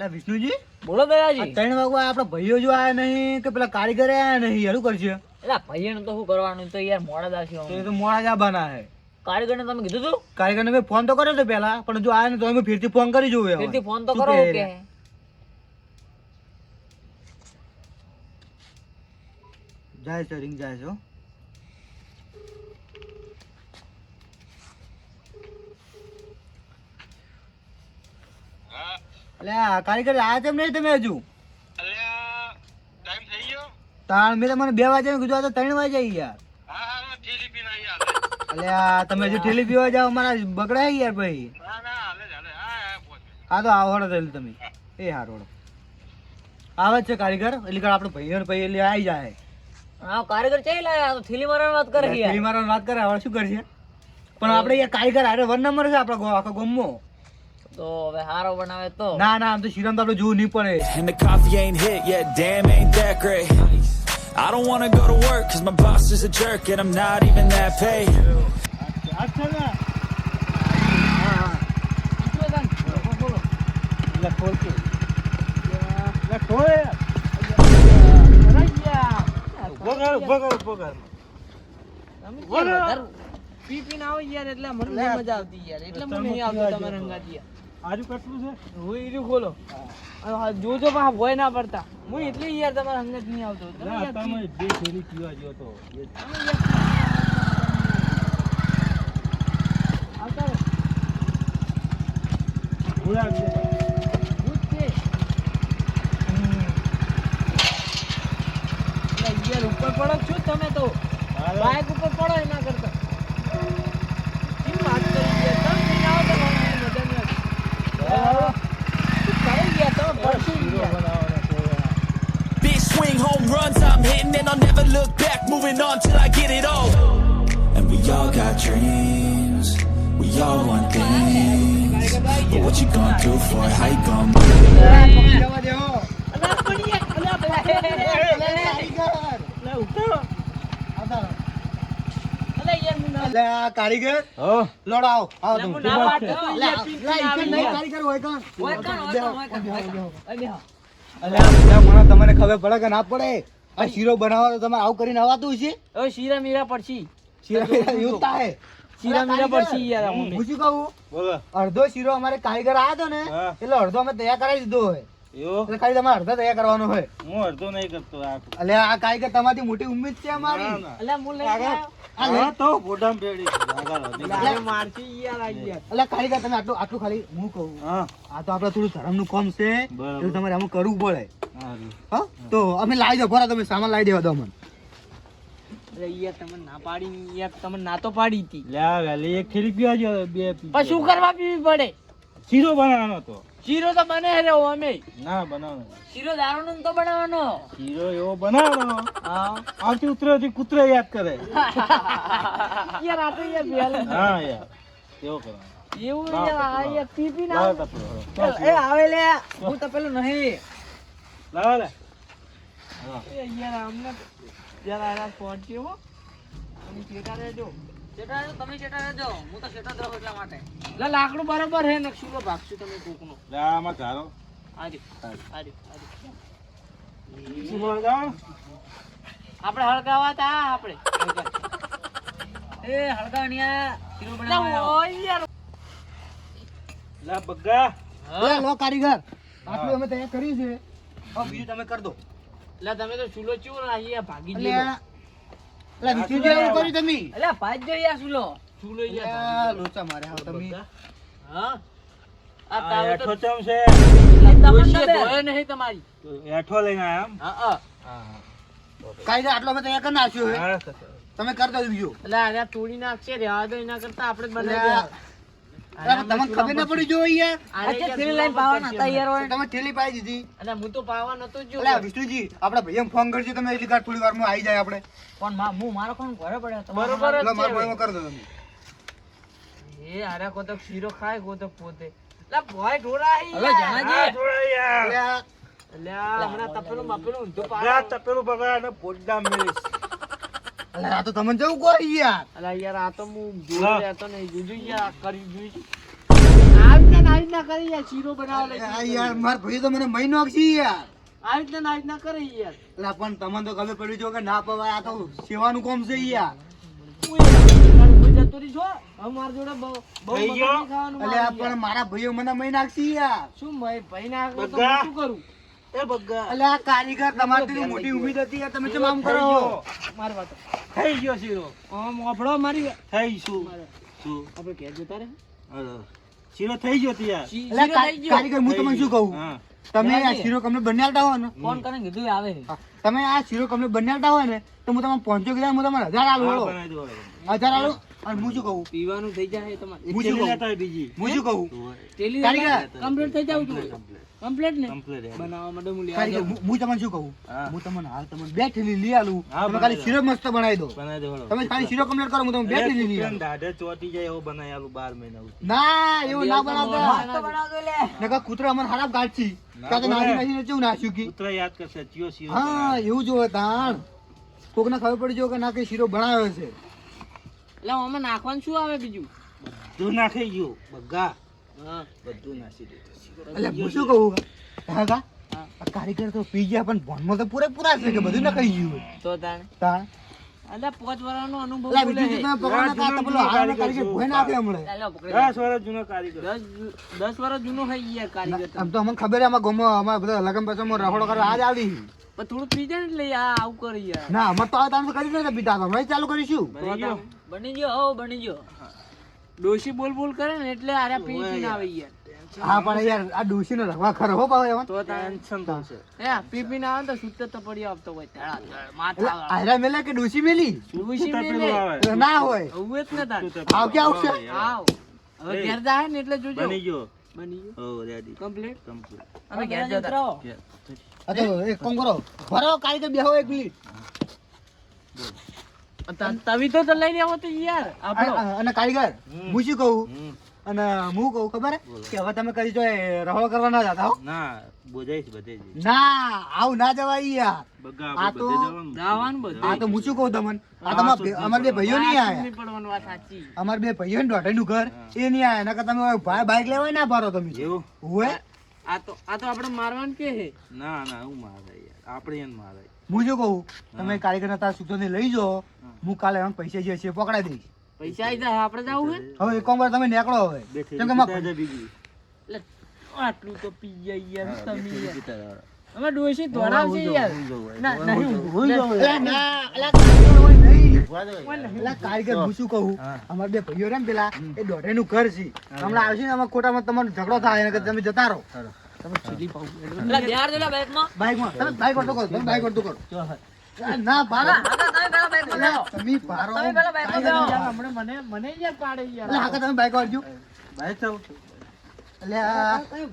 અલા વિષ્ણુજી બોલો દયાજી. 3 વાગવા આપડા ભાઈઓ જો આયા નહીં કે પેલા કારીગર આયા નહીં યાર શું કરશે? એટલે ભાઈઓને તો શું કરવાનું તો યાર મોડા દાસી તો એ તો મોડા જ આવવાના હે. કારીગરને તમે કીધું તું? કારીગરને મેં ફોન તો કર્યો તો પેલા, પણ જો આયા ને તો અમે ફેરથી ફોન કરી જોવે. ફરીથી ફોન તો કરો કે જાય છે, રિંગ જાય છે હો. અલ્યા કારીગર આયા તેમ નહીં તમે હજુ? તાણ મેં તમને 2 વાગે કીધું, આ તો 3 વાગે યાર. અલ્યા તમે હજુ ઠેલી પીવા જાવ, અમારા બગડાય યાર ભાઈ. હા તો આવડો તો તમે એ હારોડો આવે છે કારીગર એટલે આપણે ભાઈઓ ને ભાઈ એટલે આવી જાય. હા કારીગર ચાઈ લાયા તો થેલી મારવાની વાત કરે યાર. થેલી મારવાની વાત કરે, હવે શું કરશે? પણ આપણે યાર કારીગર હારે 1 નંબર છે આપણા આખા ગામમાં. તો હવે હારો બનાવે તો ના ના આમ તો શિરામ તો આપણે જોવું નહીં પડે. And the coffee ain't hit yet, damn ain't that great. I don't wanna go to work cause my boss is a jerk and I'm not even that paid. પી પીને આવો યાર એટલે મને નહીં મજા આવતી યાર, એટલે મને નહીં આવતું તમારે હંગાતી યાર. આજુ કેટલું છે? હું ઈરું ખોલો જોજો પા ભોય ના પડતા. હું એટલે યાર તમારે હંગત નહીં આવતો. તમે યાર તમે બે ફેરી પીવા જો તો આવતા રહો. ભૂલા છે. ભૂત છે. એટલે યાર ઉપર પડો છો તમે તો, બાઇક ઉપર પડો એના કરતા. કેમ વાત કરી યાર? તમે નહીં આવો તો મને મજા નહીં આવતી. Big swing home runs I'm hitting and I'll never look back, moving on till I get it all. And we all got dreams, we all want things, but what you gonna do for it? How you gonna move? કારીગર load આવો આવો તમે. કારીગર હોય કાં? મને તમને ખબર પડે કે ના પડે? આ શીરો બનાવવાનો તમારે આવું કરીને આવાતું છે? શીરા મીરા પડશી. શીરા એવું થાય. શીરા મીરા પડશી યાર. હું શું કહું? અડધો શીરો અમારે કારીગર આવ્યો હતો ને એટલે અડધો અમે તૈયાર કરાવી દીધો હોય. એટલે ખાલી તમારે અડધો તૈયાર કરવાનો હોય. હું અડધો નહીં કરતો. એટલે આ કારીગર તમારી મોટી ઉમ્મીદ છે અમારી. અલ્યા મું લઈ આવ્યો. હા તો ફોટામાં પેડી મારતી યાર આ યાર. એટલે કારીગર તમે આટલું ખાલી હું કહું, હા આ તો આપણે થોડું ધર્મનું કામ છે બરાબર. એટલે તમારે આમાં કરવું પડે. સારું. હા તો અમે લાવી દો ભરા, તમે સામાન લાવી દેવા દો અમને. અરે યાર તમે ના પાડી યાર, તમે ના તો પાડી હતી. લ્યા વેલી એક થેલી પીવા જો, બે પી. પણ શું કરવા પીવી પડે? શીરો બનાવવાનો તો. શીરો તો બને રે અમે. ના બનાવવાનો શીરો દારૂનો તો બનાવવાનો. શીરો એવો બનાવવાનો હા આવતી ઉતરેથી કૂતરો યાદ કરે. યાર આ તો યાર બેલ. હા યાર એવો કરવાનો. એવું યાર આ યાર પી પી ના. લાવ તપેલો. એ આવે લે, હું તો પેલું નહીં. લાવ લે. એ યાર અમને યાર આ પહોંચ્યો હો. તમે ચેટા રહેજો. ચેટા રહેજો, તમે ચેટા રહેજો. હું તો ચેટા દઉં એટલા માટે. લે લાકડું બરાબર હે ને શું ભાગશું તમે કોકનો. લે આમાં ધારો. આરી આરી શું બોલ જાવ? આપણે હળગાવા તા આપણે. એ હળગાવણિયા શીરો બનાવવાનો. યાર લે બગ્ગા. લે લો કારીગર, આટલું અમે તૈયાર કર્યું છે. હવે બીજું તમે કરી દો. લે તમે તો ચૂલો ચૂ ને અહીંયા ભાગી એટલે ગયો. એટલે વિષ્ણુજી એવું કર્યું તમે? એટલે ભાજ જો યાર ચૂલો. ચૂલો યાર. લોચા મારે હાવ તમે. હા આ આ તાવે તો એઠો ચમ છે. તમને ધોયો નહીં તમારી. એઠો લઈને આયા એમ? હા કારીગર આટલો અમે તૈયાર કરી નાખ્યો છે. હા તમે કરી દો બીજું. એટલે અરે તોડી નાખશે રહેવા દો, એના કરતા આપણે જ બનાવી એટલે તમને ખબર ના પડી જો યાર. અચ્છા થેલી લઈને પાવાના હતા યાર હોય. તમે થેલી પાઈ દીધી. અને હું તો પાવા નતો જ જો. એટલે વિષ્ણુજી આપડા ભાઈને ફોન કરજો તમે, એટલી કાર થોડી વારમાં આવી જાય આપણે. પણ હું મારો કોણ ઘરે પડ્યો હતો. એટલે બરોબર મારા જ છે ભાઈમાં કરી દો તમે. એ અરે કોતક શીરો ખાય કોતક પોતે. લા ભોય ઢોરા હી. હવે હા જણાજી. થોડા યાર. એટલે લ્યા હમણાં તપેલું બાપેલું ઊંધું બગ્ગા પાડો. તપેલું બગા અને પોડડા મેલીશ. એટલે આ તો તમને જવું કોઈ યાર. અલા યાર આ તો હું હા. જોઈ લેતો નહીં. જોજો યાર આ કરી જોઈ. આવશે ને આ રીતના કરી યાર શીરો બનાવો લઈ આ યાર માર ભાઈ તો મને મહિનો નાખશી યાર. આ રીતના કરી યાર એટલે પણ તમને તો ખબર પડી જો કે ના પવાય, આ તો સેવાનું કામ છે યાર. જતો રહી છો અમાર જોડે બહુ થઈ ગયો? ખાવાનું એટલે આ પણ મારા ભાઈઓ મને મહિનો નાખશી યાર. શું ભાઈ ના તો બગ્ગા. શું કરું એ બગ્ગા એટલે આ કારીગર તમારી મોટી ઉમ્મીદ હતી યાર, તમે કેમ આમ થઈ કરો? ગયો. મારી વાત થઈ ગયો શીરો. આમ ઓફળો મારી થઈ શું શું આપણે ઘેર જતા રે શીરો થઈ ગયો યાર. એટલે કારીગર હું તમને શું કહું, હા તમે આ શીરો કમને બનાવતા હોય ને, ફોન કરીને કીધું આવે તમે આ શીરો કમને બનાવતા હોય ને તો હું તમને 500 ગ્રામ હું તમને 1000 આલું. હા, બોલો બનાવી દો હવે. 1000 આલું. અને હું શું કહું, પીવાનું થઈ જાય તમારે હું શું છેલ્લી કહું, લેતા હોય બીજી. હું શું કહું, ટેલી કારીગર. કમ્પ્લીટ થઈ જાવ છું કમ્પ્લીટ ને Complete યાર. બનાવવા માટે હું લેવા કારીગર, જાઉં હું તમને શું કહું, હા. હું તમને હાલ તમને 2 થેલી લઈ આલું, હા, તમે ખાલી શીરો મસ્ત બનાવી દો. બનાવી દો હળો. તમે ખાલી શીરો કમ્પ્લીટ કરો, હું તમને 2 થેલી લઈ આલું. દાઢે ચોટી જાય એવો બનાવી આલું 12 મહિના સુધી. ના એવું ના બનાવતા, બનાવતો લે નકર કૂતરો અમને ખરાબ ગાંઠી કાં તો નાસી નાસીને ચેવું નાસ્યું કી. કૂતરા યાદ કરશે ચિયો શીરો હા બનાવ્યો. એવું જો તાણ કોકને ખબર પડી જો કે ના કે શીરો બનાવ્યો છે. એટલે આમાં નાખવાનું શું આવે બીજું બધું નાખી ગયું બગ્ગા. હા બધું નાખી દીધું. એટલે હું શું કહું કાકા, હા. આ કારીગર તો પી ગયા પણ ભણમાં તો પૂરેપૂરા છે કે બધું નખાઈ ગયું. તો તાણે તાણ એટલે 5 વર્ષનો અનુભવ એટલે બોલે બીજું છે. તો તમે પકડના તા તો પેલો હારાનો કારીગર ભોય ના આપે હમણાં. ચાલો પકડી 10 વર્ષ જૂનો કારીગર. 10 વર્ષ જૂનો થઈ યાર કારીગર તો. આમ તો અમને ખબર છે આમાં ગામમાં અમારે બધા લગન પછી રહોડો કરવા આજ આવી. પણ થોડું પી જાય ને એટલે આ આવું કરી યાર ના અમારે તો આ તાણ તો કરી નથી પીતા, તો હમણાં ચાલુ કરીશું. બની ગયો? બની ગયો હો બની ગયો ડોશી બોલ બોલ કરે ને એટલે આરે પી પીને આવે યાર હા પણ યાર આ ડોશીનો રખવા ખરો હો પાછો એમાં. તો તાણે ટેન્શન તો છે. હે પી પીને આવે તો સુત્તર તો પડી આવતો હોય ધડા ધડ માથા એટલે આયરા મેલે કે ડોશી મેલી ડોશી તપેલું મેલે આવે. એટલે ના હોય. હવે જ ને તાણ આવ કે આવશે? આવ હવે ઘેર જાય ને એટલે જોજો બની ગયો. બની ગયો હો રેડી. Complete complete. અમે ઘેર જતા રહો આ તો એક કામ કરો, ભરો કારીગર બેહો 1 મિનિટ. તવી તો લઈ લેવો તો યાર આપણો અને કારીગર હું શું કહું હમ. અને હું કહું ખબર હે? કે હવે તમે કદી જો રહોડો કરવા ના જતા હો. ના બોજાઈશ બધે જ. ના આવું ના જવાય યાર. બગ્ગા આ આપણે તો બધે જવાનું. જવાનું બધું આ તો હું શું કહું તમને, આ તમારા અમાર બે ભાઈઓ નહીં આયા, નહીં પડવાનું વાત સાચી અમાર બે ભાઈઓ ને દોઢાઈનું ઘર એ નહીં આયા, નકર તમે ભાઈ બાઈક લેવાય ના ભરો તમે. એવું? હોય આ તો આપણે મારવાનું કે હે ના ના હું મારે યાર. આપણે એને મારે. હું શું કહું, તમે કારીગર ના તારા સૂત્રો લઈ જાઓ, હું કાલે એમ પૈસા જે છે એ પકડાઈ દઈશ. પૈસા આવી જાય આપણે જવું હે હવે એક કામ કરો, તમે નીકળો હવે. બેઠી કેમ કે મારા પીતા જા બીજી. એટલે આટલું તો પી જાય યાર હા, તમે બેઠી યાર પીતા જા. અમે ડોશી દોડાવશે યાર ના નહીં અલા ના, અલા કારીગર હોય નહીં. વાહ અલા કારીગર હું શું કહું, હા. અમારા બે ભાઈઓ રે ને પેલા એ દોઢાઈનું ઘર છે, હમણાં આવશે ને અમારા ખોટામાં તમારો ઝઘડો થાય ને તમે જતા રહો. તમે છેલી પાઉં એટલે બિહાર જોલા બાઈકમાં બાઈકમાં તમે બાઈક ઓટો કરો, તમે બાઈક ઓટો કરો. આ ના ભારો. અલા, તમે ભારો. હમણાં મને યાર પાડે યાર અલા, હાકા તમે બાઈક વાળજો. ભાઈ ચાલ. અલા,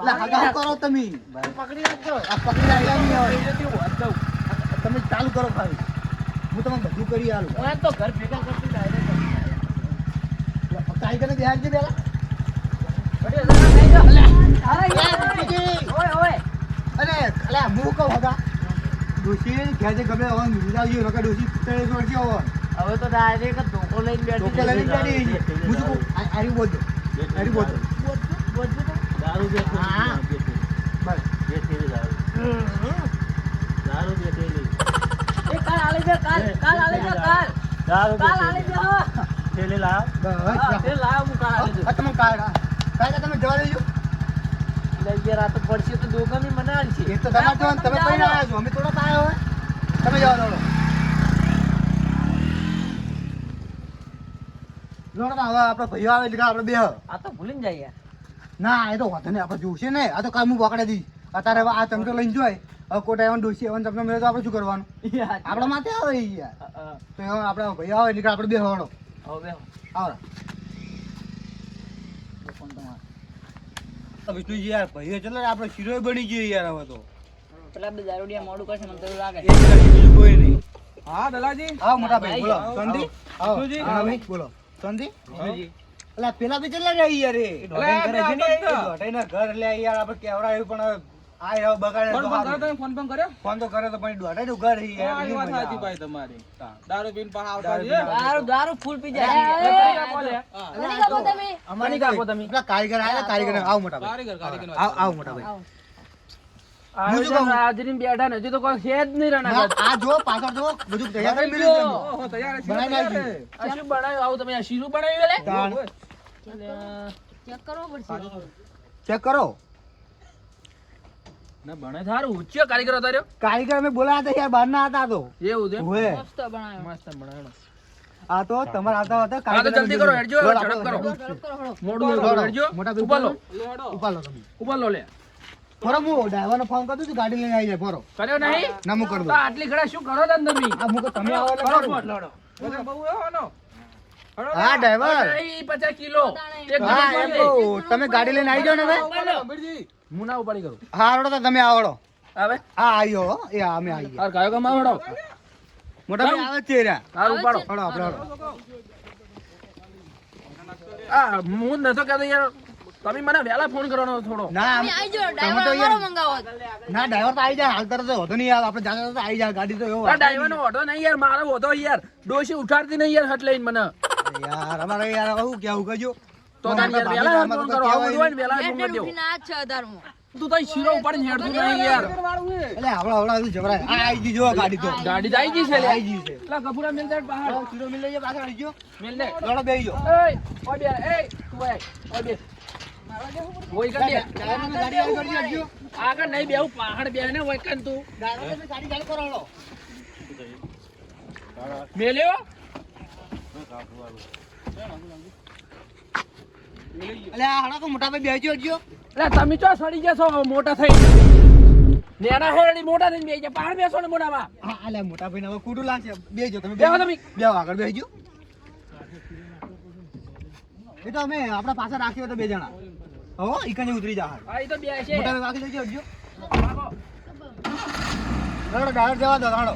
અલા, હાકા શું કરો તમે? પકડી રાખજો આ પકડી આવ્યા નહીં હવે. એટલે વાત દઉં તમે ચાલુ કરો ખાલી, હું તમને બધું કરી આલું. ઓય તો ઘર ભેગા કરતી ડાયરેક્ટ કારીગરને બેહાડજો પેલા. અને અલા, હું કહું હતા ડોશી ઘેર જે ગમે હવે મિલાવ્યું નકર ડોશી તળે જોડશે હવે. હવે તો ડાયરેક્ટ ધોકો લઈને ડોકે લઈને બેઠી છે. હું શું કહું, આરી બોલજો, આરી બોલજો. દારૂ બેઠી. હા. બેઠી. બસ. બેઠેલી દારૂ. દારૂ બેઠેલી. દારૂ બેઠેલી. થેલી લાવ. બસ. આ તમે કારીગર તમે જવા દેજો. પડશે તો દોગમી મનાડી છે એ તો તમારે જવાનું, તમે કઈ આવ્યા છો, અમે થોડા આવ્યા હોય. તમે જવા દો. જોડો તો હવે આપડે ભાઈઓ આવે એટલે આપણે બે આ તો ભૂલી જાય યાર ના એ તો વાંધો નહીં, આપણે જોશે ને. આ તો કામ હું પકડી દઈશ. અત્યારે હવે આ ચમચો લઈને જોય હવે કોટા એવા ડોસી એવા ચમચો મળે તો આપણે શું કરવાનું? આપણા માથે આવે ઈ યાર. તો હવે આપણે ભાઈઓ આવે એટલે આપણે બે હવાડો હવે આવો. વિષ્ણુજી યાર ભાઈઓ ચલો આપણે શીરો બની ગયો યાર હવે તો. પેલા બે દારૂડિયા મોડું કરશે મને તો એવું લાગે બીજું કોઈ નહીં. હા દલાજી હા મોટા ભાઈ બોલો. સંધી? આવો. સુજી? હા ભાઈ બોલો. સંધી? સુજી. અલા પેલા બી ચલા રહ્યા યાર એ. દોઢાઈના ઘર એટલે આપણે કેવડાવ્યું પણ હવે આ હવે બગાડે ફોન તો ફોન કરો સારું. તમે ફોન ફોન કર્યો ફોન તો કરે તો પણ દોઢે જ ઉઘાડ રહી યાર. આ એની વાત મજા સાચી આવે. ભાઈ તમારી દારૂ પીને પાછા આવતા દારૂ છે પીને દારૂ ફૂલ પી અમારે કાપો તો- તમે અમારે કણી કાપો તમે? પેલા કારીગર આયા કારીગર આવ મોટા ભાઈ કારીગર આવ મોટા ભાઈ હું શું કહું? હાજરી બેઠા ને હજુ તો કોઈ છે જ નહીં ના, આ જો પાછળ જો બધું તૈયાર કરી મેલ્યું છે એમાં. ઓહો તૈયાર છે બનાવી તૈયાર નાખ્યું. છે. આ શું બનાવ્યું આવું તમે આ શીરું બનાવ્યું લે તાણ. ચેક કરવો પડશે ચેક કરો. ના બને સારું ઉચ્ચ કારીગર હતા રહ્યો કારીગર અમે બોલાયા હતા યાર બહાર ના હતા આ તો એવું છે ઓએ. મસ્ત બનાવ્યો મસ્ત બનાવ્યો આ તો તમારે આવતા હતા હા તો જલ્દી કરો હેડજો લો, ઝડપ કરો ઝડપ કરો હળો મોડું લો, મોડું લો. હેડજો મોટા ભાઈ ઉપાડો ઉપાડ લો તમે. ઉપાડ લો લે ફરો હું ડ્રાઈવરને ફોન કરતો છું ગાડી લઈને આવી જાય ફરો કર્યો નહીં ના હું કરી તો દઉં આટલી ઘડા શું કરો છો તમે આ મુકો તમે આવો એટલે કરો કરું. ફોન લડો બહુ એવો નો હા ડ્રાઈવર 50 કિલો એક હા ઘડો એમ મારી દે. કહું. તમે ગાડી લઈને આવી જાઓ ને હવે હું ના ઉપાડી કરું હા હળો તો તમે આવડો આવે હા આવ્યો હો. એ હા, અમે આવી ગયા હાર કાયો કમા વડો મોટા ભાઈ આવે જ છે રા હાર ઉપાડો હળો આપણે હળો આ હું નતો કહેતો યાર તમે મને વહેલા ફોન કરવાનો થોડો ના તમે આઈ જાઓ તમે ડ્રાઈવર તો અમારો યાર મંગાવો ના ડ્રાઈવર તો આવી જાય હાલ તરત હોતો નહીં યાર આપણે જાતા તો આવી જાય ગાડી તો એવો આ ડ્રાઈવર નો ઓટો નહીં યાર મારો હોતો યાર ડોશી ઉઠાડતી નહીં યાર હટ લઈને મને યાર અમારે યાર શું કેવું કહેજો તો તાન યાર વહેલા ફોન કરો આવું હોય ને વહેલા ફોન બેટરી કરજો ઉઠીને આ જ છે અધારમાં તું તો શીરો ઉપાડીને હેડતું નહીં યાર એટલે આવડા હજુ જવરાય આ આવી ગઈ જો ગાડી તો ગાડી તો આવી ગઈ છે લે આવી ગઈ છે એટલા ગફુરા મિલ જાય બહાર કિલો મિલ લઈએ પાછળ આવી ગયો મિલ દે લડો બેહી ગયો એય ઓય બે એય તું આય ઓય બે ઓય કર દે ડ્રાઈવરને ગાડી આવી કરી આપજો આગળ નહીં બેહું પહાડ બે ને ઓય કર તું ડ્રાઈવરને ગાડી ચાલુ કરો હળો મેલ્યો એટલે આ હળો તો મોટા ભાઈ બેહજો હટજો એટલે તમે ચો સડી જશો મોટા થઈ નેના હેડી મોટા થઈને બેહી જા પહાડ બેસો ને મોટામાં હા અલે મોટા ભાઈને હવે કુડું લાગશે બેહજો તમે બેહો તમે. બેહો આગળ બેહજો એ તો અમે આપણા પાસે રાખ્યો તો બે જણા હો ઈકને ઉતરી જા હાલ. આ ઈ તો બેસે મોટા ભાઈ વાગી જજો હટજો લડો ડ્રાઈવર જવા દો લડો